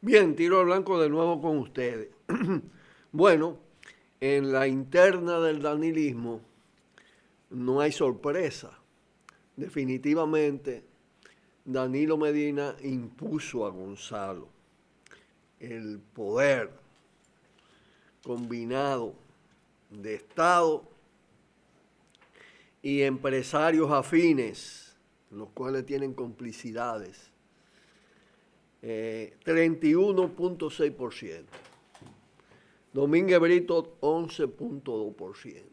Bien, tiro al blanco de nuevo con ustedes. Bueno, en la interna del danilismo no hay sorpresa. Definitivamente, Danilo Medina impuso a Gonzalo el poder combinado de Estado y empresarios afines, los cuales tienen complicidades, 31.6%. Domínguez Brito, 11.2%.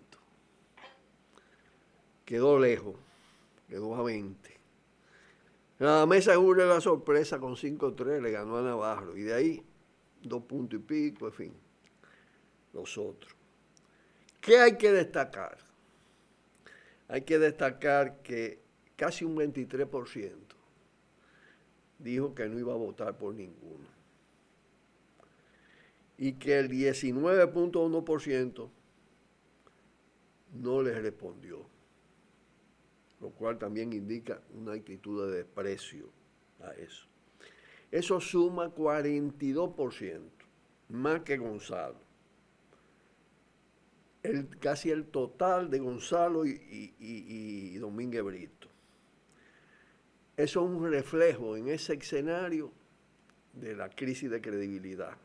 Quedó lejos, quedó a 20. La mesa segura la sorpresa con 5-3, le ganó a Navarro. Y de ahí, 2 puntos y pico, en fin, los otros. ¿Qué hay que destacar? Hay que destacar que casi un 23% dijo que no iba a votar por ninguno. Y que el 19.1% no les respondió, lo cual también indica una actitud de desprecio a eso. Eso suma 42%, más que Gonzalo. Casi el total de Gonzalo y Domínguez Brito. Eso es un reflejo en ese escenario de la crisis de credibilidad,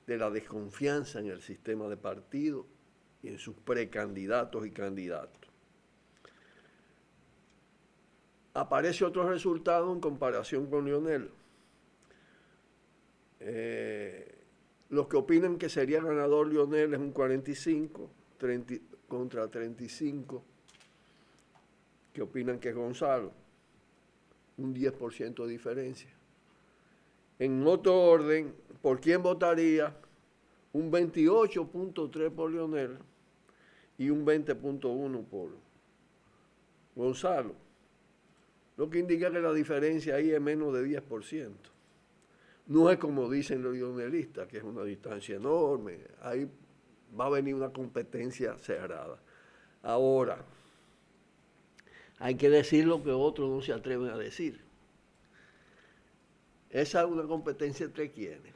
de la desconfianza en el sistema de partido y en sus precandidatos y candidatos. Aparece otro resultado en comparación con Lionel. Los que opinan que sería ganador Lionel es un 45 contra 35 que opinan que es Gonzalo, un 10% de diferencia. En otro orden, ¿por quién votaría? Un 28.3 por Lionel y un 20.1 por Gonzalo, lo que indica que la diferencia ahí es menos de 10%. No es como dicen los lionelistas, que es una distancia enorme. Ahí va a venir una competencia cerrada. Ahora, hay que decir lo que otros no se atreven a decir. Esa es una competencia entre quienes.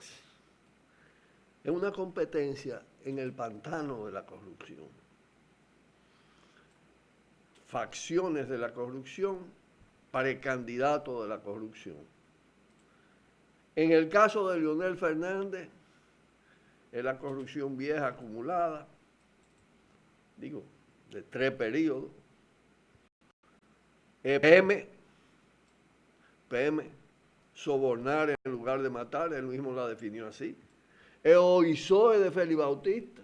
Es una competencia en el pantano de la corrupción. Facciones de la corrupción, precandidatos de la corrupción. En el caso de Leonel Fernández, es la corrupción vieja acumulada, digo, de 3 periodos. PM, sobornar en lugar de matar, él mismo la definió así. Es OISOE de Félix Bautista.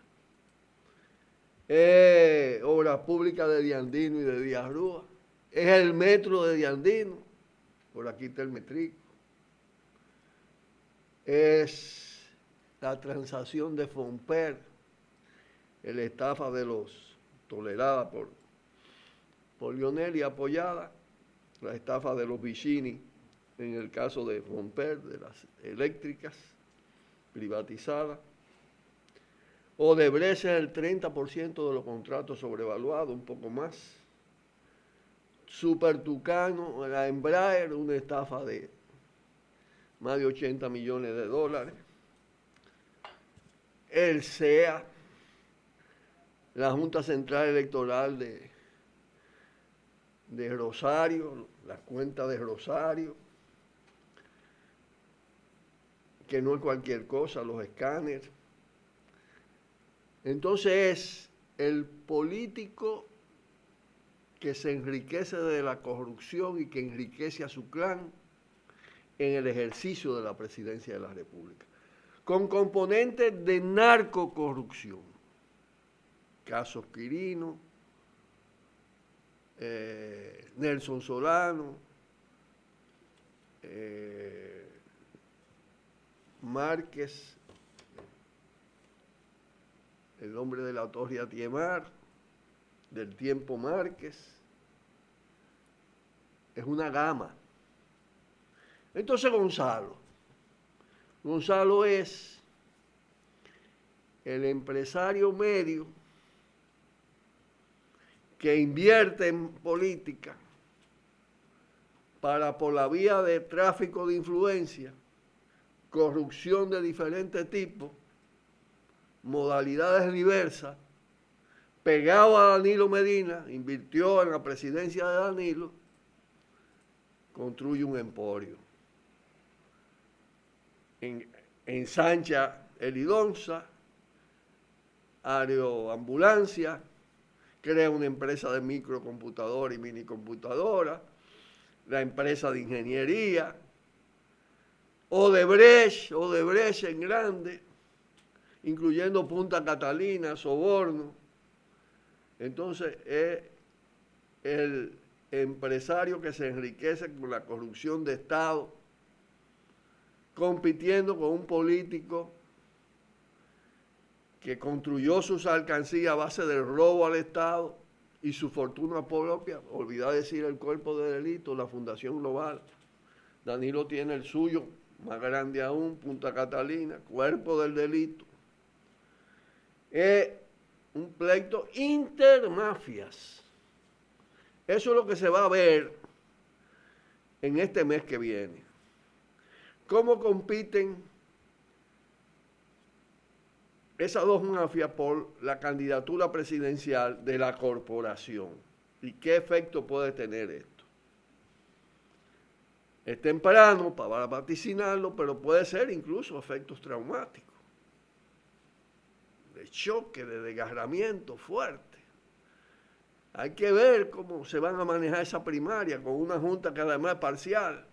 Es Obras Públicas de Diandino y de Díaz Rúa. Es el metro de Diandino, por aquí está el metrico. Es la transacción de Fomper, la estafa de los tolerada por Lionel y apoyada, la estafa de los Vicini en el caso de Fomper, de las eléctricas privatizadas. Odebrecht es el 30% de los contratos sobrevaluados, un poco más. Super Tucano, la Embraer, una estafa de más de 80 millones de dólares. El CEA, la Junta Central Electoral de Rosario, las cuentas de Rosario, que no es cualquier cosa, los escáneres. Entonces es el político que se enriquece de la corrupción y que enriquece a su clan en el ejercicio de la presidencia de la República, con componentes de narcocorrupción. Casos Quirino, Nelson Solano, Márquez, el hombre de la Torre Atiemar, del tiempo Márquez. Es una gama. Entonces Gonzalo es el empresario medio que invierte en política para, por la vía de tráfico de influencia, corrupción de diferentes tipos, modalidades diversas, pegado a Danilo Medina, invirtió en la presidencia de Danilo, construye un emporio. Ensancha el Idonsa, Aeroambulancia, crea una empresa de microcomputadora y minicomputadora, la empresa de ingeniería, Odebrecht en grande, incluyendo Punta Catalina, soborno. Entonces es el empresario que se enriquece con la corrupción de Estado, compitiendo con un político que construyó sus alcancías a base del robo al Estado y su fortuna propia. Olvidé decir el cuerpo de delito, la Fundación Global. Danilo tiene el suyo, más grande aún, Punta Catalina, cuerpo del delito. Es un pleito intermafias. Eso es lo que se va a ver en este mes que viene. ¿Cómo compiten esas dos mafias por la candidatura presidencial de la corporación? ¿Y qué efecto puede tener esto? Es temprano para vaticinarlo, pero puede ser incluso efectos traumáticos, de choque, de desgarramiento fuerte. Hay que ver cómo se van a manejar esa primaria con una junta que además es parcial,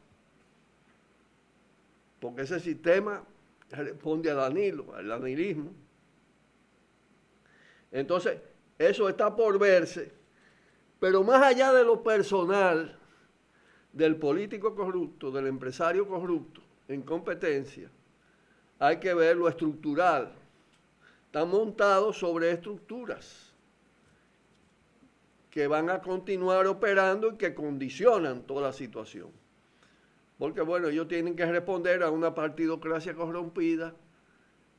porque ese sistema responde a Danilo, al danilismo. Entonces, eso está por verse, pero más allá de lo personal, del político corrupto, del empresario corrupto, en competencia, hay que ver lo estructural. Están montados sobre estructuras que van a continuar operando y que condicionan toda la situación. Porque, bueno, ellos tienen que responder a una partidocracia corrompida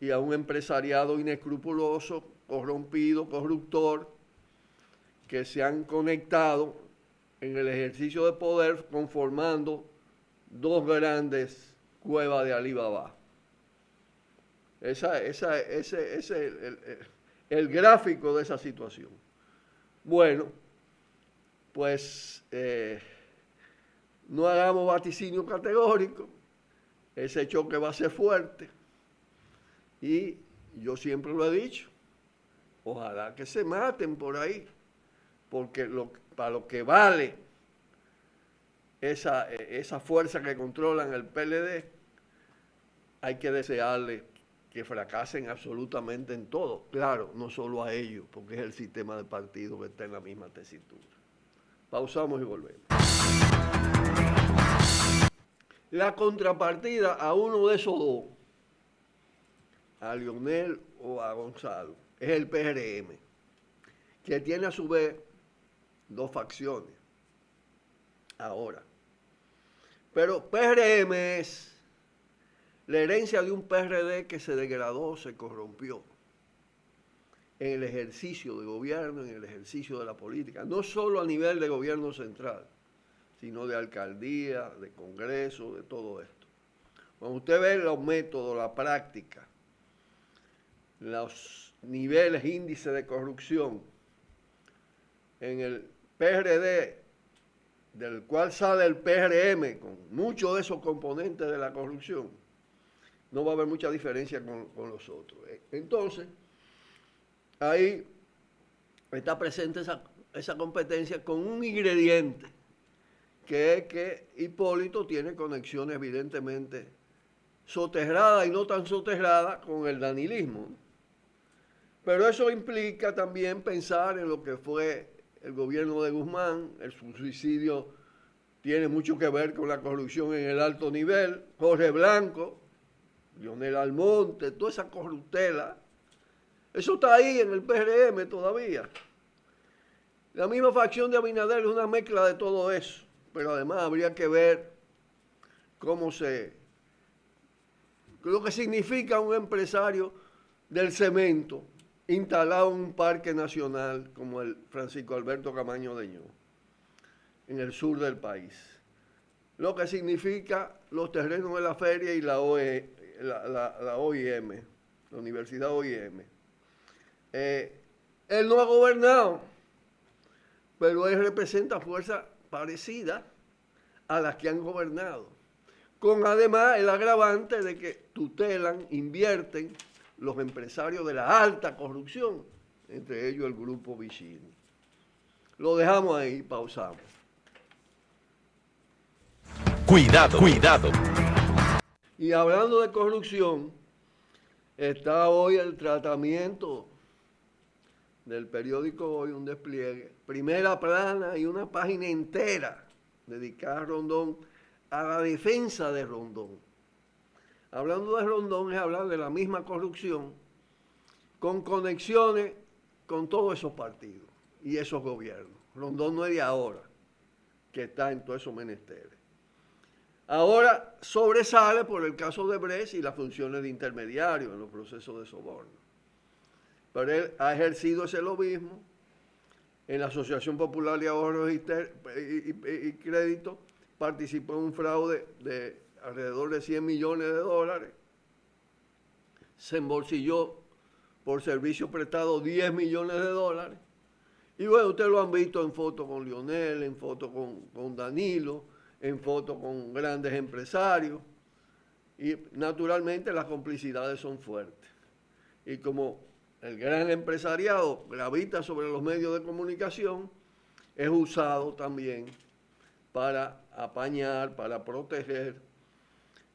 y a un empresariado inescrupuloso, corrompido, corruptor, que se han conectado en el ejercicio de poder conformando dos grandes cuevas de Alibaba. Ese es el gráfico de esa situación. Bueno, pues no hagamos vaticinio categórico, ese choque va a ser fuerte y yo siempre lo he dicho, ojalá que se maten por ahí, porque para lo que vale esa fuerza que controlan el PLD, hay que desearle que fracasen absolutamente en todo. Claro, no solo a ellos, porque es el sistema de partido que está en la misma tesitura. Pausamos y volvemos. La contrapartida a uno de esos dos, a Leonel o a Gonzalo, es el PRM, que tiene a su vez dos facciones ahora. Pero PRM es la herencia de un PRD que se degradó, se corrompió en el ejercicio de gobierno, en el ejercicio de la política, no solo a nivel de gobierno central, sino de alcaldía, de congreso, de todo esto. Cuando usted ve los métodos, la práctica, los niveles, índices de corrupción en el PRD, del cual sale el PRM, con muchos de esos componentes de la corrupción, no va a haber mucha diferencia con los otros. Entonces, ahí está presente esa competencia con un ingrediente, que es que Hipólito tiene conexiones evidentemente soterradas y no tan soterradas con el danilismo. Pero eso implica también pensar en lo que fue el gobierno de Guzmán. El suicidio tiene mucho que ver con la corrupción en el alto nivel. Jorge Blanco, Leonel Almonte, toda esa corruptela, eso está ahí en el PRM todavía. La misma facción de Abinader es una mezcla de todo eso, pero además habría que ver lo que significa un empresario del cemento instalado en un parque nacional como el Francisco Alberto Camaño Deñó, en el sur del país. Lo que significa los terrenos de la feria y la OIM, la Universidad OIM. Él no ha gobernado, pero él representa fuerzas parecidas a las que han gobernado, con además el agravante de que tutelan, invierten los empresarios de la alta corrupción, entre ellos el grupo Vicini. Lo dejamos ahí, pausamos. Cuidado, cuidado. Y hablando de corrupción, está hoy el tratamiento del periódico Hoy, un despliegue, primera plana y una página entera dedicada a Rondón, a la defensa de Rondón. Hablando de Rondón es hablar de la misma corrupción con conexiones con todos esos partidos y esos gobiernos. Rondón no es de ahora, que está en todos esos menesteres. Ahora sobresale por el caso de Brecht y las funciones de intermediario en los procesos de soborno. Pero él ha ejercido ese lobismo en la Asociación Popular de Ahorros y Crédito, participó en un fraude de alrededor de 100 millones de dólares, se embolsilló por servicios prestados 10 millones de dólares, y bueno, ustedes lo han visto en fotos con Lionel, en fotos con Danilo, en fotos con grandes empresarios, y naturalmente las complicidades son fuertes. Y como el gran empresariado gravita sobre los medios de comunicación, es usado también para apañar, para proteger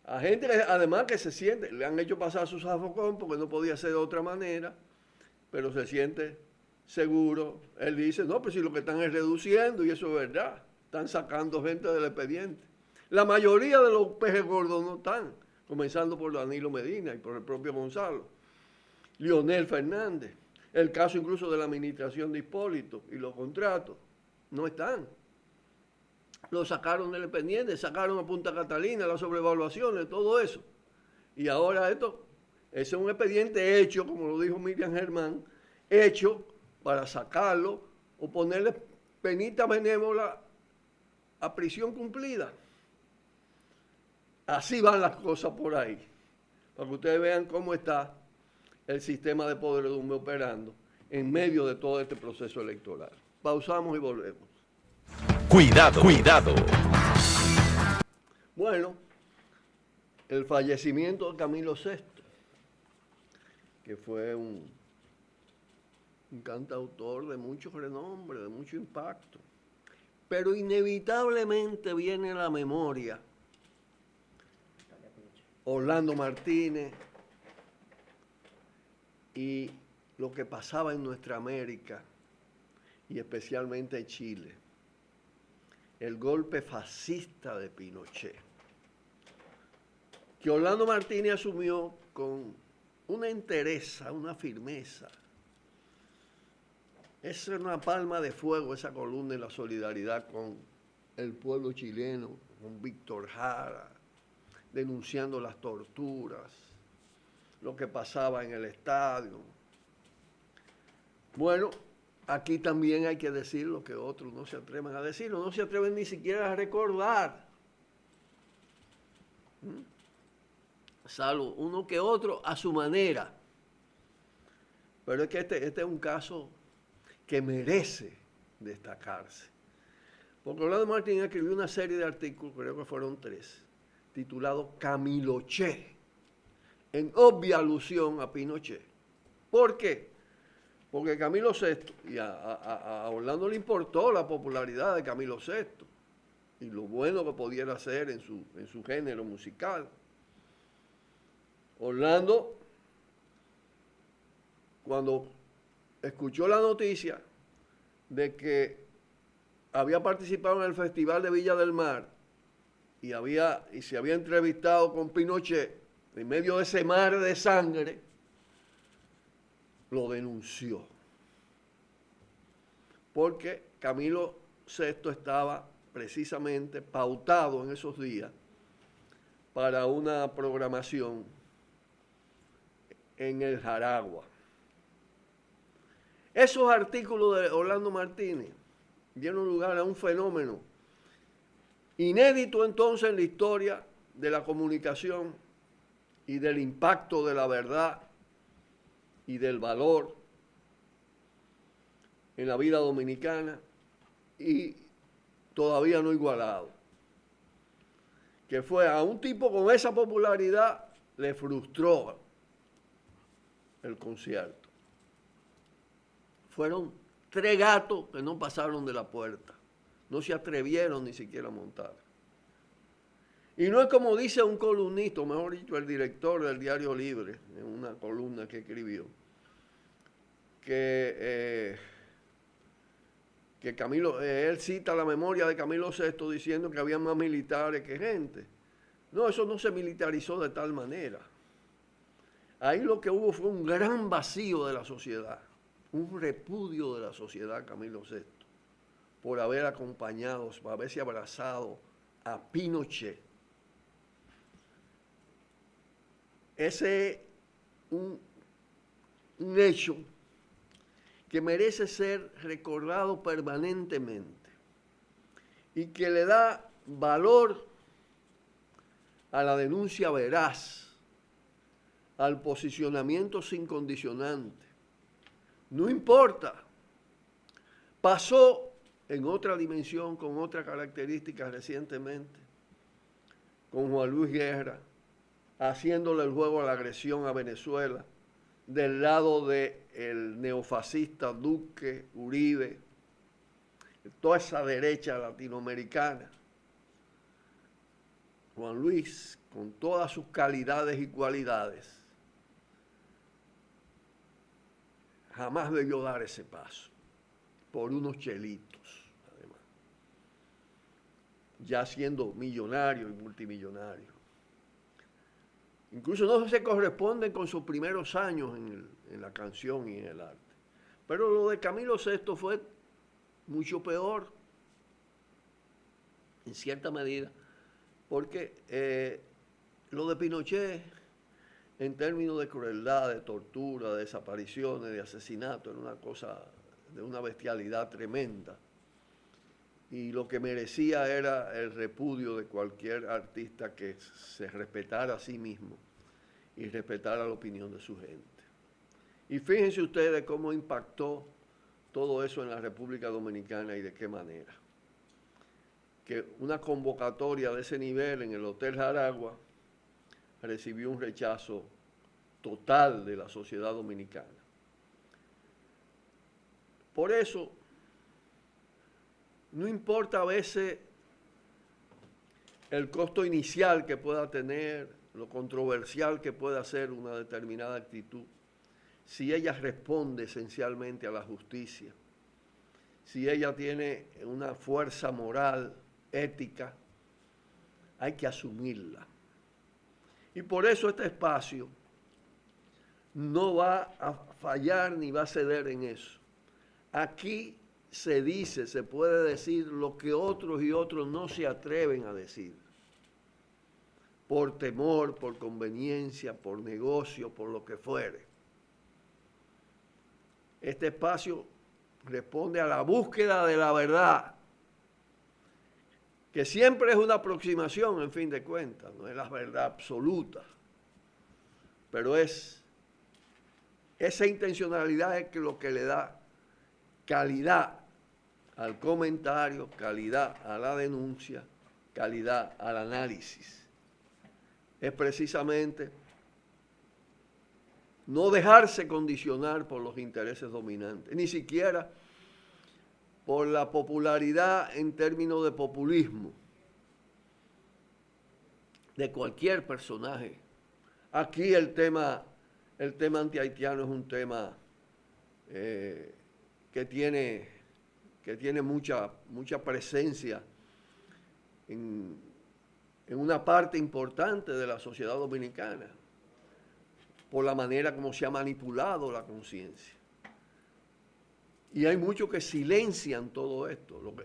a gente además que se siente, le han hecho pasar su zafacón porque no podía ser de otra manera, pero se siente seguro. Él dice, no, pues si lo que están es reduciendo, y eso es verdad, están sacando gente del expediente. La mayoría de los pejes gordos no están, comenzando por Danilo Medina y por el propio Gonzalo. Lionel Fernández, el caso incluso de la administración de Hipólito y los contratos, no están. Lo sacaron del expediente, sacaron a Punta Catalina, las sobrevaluaciones, todo eso. Y ahora ese es un expediente hecho, como lo dijo Miriam Germán, hecho para sacarlo o ponerle penita benévola a prisión cumplida. Así van las cosas por ahí, para que ustedes vean cómo está el sistema de podredumbre operando en medio de todo este proceso electoral. Pausamos y volvemos. Cuidado, cuidado. Bueno, el fallecimiento de Camilo VI, que fue un cantautor de mucho renombre, de mucho impacto, pero inevitablemente viene a la memoria Orlando Martínez y lo que pasaba en nuestra América y especialmente en Chile. El golpe fascista de Pinochet, que Orlando Martínez asumió con una entereza, una firmeza. Esa era una palma de fuego, esa columna de la solidaridad con el pueblo chileno, con Víctor Jara, denunciando las torturas, lo que pasaba en el estadio. Bueno, aquí también hay que decir lo que otros no se atreven a decir, no se atreven ni siquiera a recordar. Salvo uno que otro a su manera. Pero es que este es un caso que merece destacarse. Porque Orlando Martínez escribió una serie de artículos, creo que fueron 3, titulados Camiloche, en obvia alusión a Pinochet. ¿Por qué? Porque Camilo VI, y a Orlando le importó la popularidad de Camilo VI y lo bueno que pudiera hacer en su género musical. Orlando, cuando escuchó la noticia de que había participado en el Festival de Villa del Mar y se había entrevistado con Pinochet en medio de ese mar de sangre, lo denunció. Porque Camilo VI estaba precisamente pautado en esos días para una programación en el Jaragua. Esos artículos de Orlando Martínez dieron lugar a un fenómeno inédito entonces en la historia de la comunicación y del impacto de la verdad y del valor en la vida dominicana, y todavía no igualado. Que fue a un tipo con esa popularidad, le frustró el concierto. Fueron 3 gatos que no pasaron de la puerta. No se atrevieron ni siquiera a montar. Y no es como dice un columnista, o mejor dicho, el director del Diario Libre, en una columna que escribió, que Camilo, él cita la memoria de Camilo VI diciendo que había más militares que gente. No, eso no se militarizó de tal manera. Ahí lo que hubo fue un gran vacío de la sociedad, un repudio de la sociedad Camilo VI, por haber acompañado, por haberse abrazado a Pinochet. Ese es un hecho que merece ser recordado permanentemente y que le da valor a la denuncia veraz, al posicionamiento sin condicionante. No importa, pasó en otra dimensión, con otra característica recientemente, con Juan Luis Guerra, haciéndole el juego a la agresión a Venezuela, del lado del neofascista Duque, Uribe, toda esa derecha latinoamericana. Juan Luis, con todas sus calidades y cualidades, jamás debió dar ese paso, por unos chelitos, además, ya siendo millonario y multimillonario. Incluso no se corresponden con sus primeros años en la canción y en el arte. Pero lo de Camilo VI fue mucho peor, en cierta medida, porque lo de Pinochet, en términos de crueldad, de tortura, de desapariciones, de asesinato, era una cosa de una bestialidad tremenda. Y lo que merecía era el repudio de cualquier artista que se respetara a sí mismo y respetara la opinión de su gente. Y fíjense ustedes cómo impactó todo eso en la República Dominicana y de qué manera. Que una convocatoria de ese nivel en el Hotel Jaragua recibió un rechazo total de la sociedad dominicana. Por eso, no importa a veces el costo inicial que pueda tener, lo controversial que pueda ser una determinada actitud, si ella responde esencialmente a la justicia, si ella tiene una fuerza moral, ética, hay que asumirla. Y por eso este espacio no va a fallar ni va a ceder en eso. Aquí se dice, se puede decir lo que otros y otros no se atreven a decir, por temor, por conveniencia, por negocio, por lo que fuere. Este espacio responde a la búsqueda de la verdad, que siempre es una aproximación, en fin de cuentas, no es la verdad absoluta, pero es esa intencionalidad es lo que le da calidad al comentario, calidad a la denuncia, calidad al análisis. Es precisamente no dejarse condicionar por los intereses dominantes, ni siquiera por la popularidad en términos de populismo de cualquier personaje. Aquí el tema antihaitiano es un tema que tiene mucha presencia en una parte importante de la sociedad dominicana, por la manera como se ha manipulado la conciencia. Y hay muchos que silencian todo esto, lo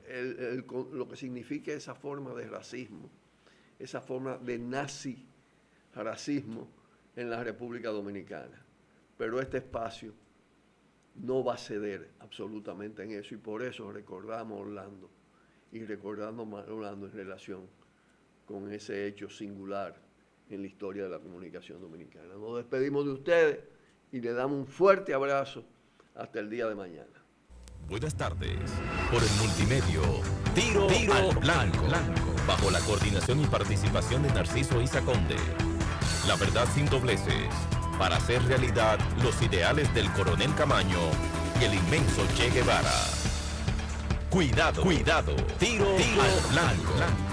que significa esa forma de racismo, esa forma de nazi-racismo en la República Dominicana. Pero este espacio no va a ceder absolutamente en eso, y por eso recordamos a Orlando, y recordamos a Orlando en relación con ese hecho singular en la historia de la comunicación dominicana. Nos despedimos de ustedes y le damos un fuerte abrazo hasta el día de mañana. Buenas tardes. Por el multimedio, Tiro al Blanco. Bajo la coordinación y participación de Narciso Isa Conde. La verdad sin dobleces. Para hacer realidad los ideales del Coronel Camaño y el inmenso Che Guevara. Cuidado, cuidado. Tiro al Blanco.